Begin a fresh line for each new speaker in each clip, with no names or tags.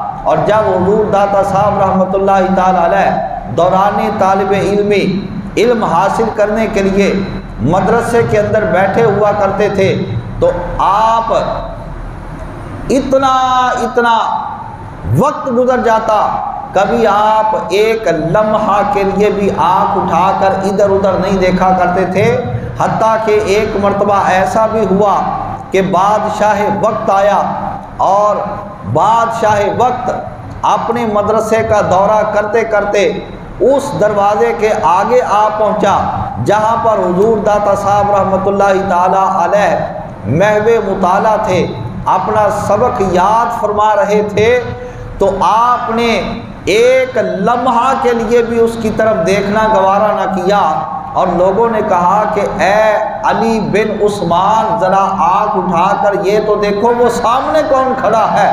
اور جب حضور داتا صاحب رحمۃ اللہ تعالی علیہ دوران طالب علمی علم حاصل کرنے کے لیے مدرسے کے اندر بیٹھے ہوا کرتے تھے تو آپ اتنا وقت گزر جاتا، کبھی آپ ایک لمحہ کے لیے بھی آنکھ اٹھا کر ادھر ادھر نہیں دیکھا کرتے تھے، حتیٰ کہ ایک مرتبہ ایسا بھی ہوا کہ بادشاہ وقت آیا اور بادشاہ وقت اپنے مدرسے کا دورہ کرتے کرتے اس دروازے کے آگے آ پہنچا جہاں پر حضور داتا صاحب رحمۃ اللہ تعالی علیہ محو مطالعہ تھے، اپنا سبق یاد فرما رہے تھے، تو آپ نے ایک لمحہ کے لیے بھی اس کی طرف دیکھنا گوارا نہ کیا، اور لوگوں نے کہا کہ اے علی بن عثمان ذرا آنکھ اٹھا کر یہ تو دیکھو وہ سامنے کون کھڑا ہے۔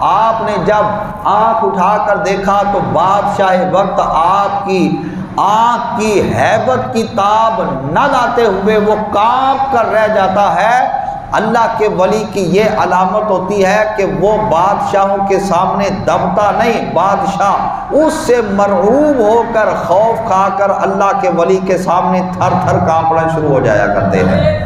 آپ نے جب آنکھ اٹھا کر دیکھا تو بادشاہ وقت آپ کی آنکھ کی ہیبت کی تاب نہ لاتے ہوئے وہ کانپ کر رہ جاتا ہے۔ اللہ کے ولی کی یہ علامت ہوتی ہے کہ وہ بادشاہوں کے سامنے دبتا نہیں، بادشاہ اس سے مرعوب ہو کر خوف کھا کر اللہ کے ولی کے سامنے تھر تھر کانپنا شروع ہو جایا کرتے ہیں۔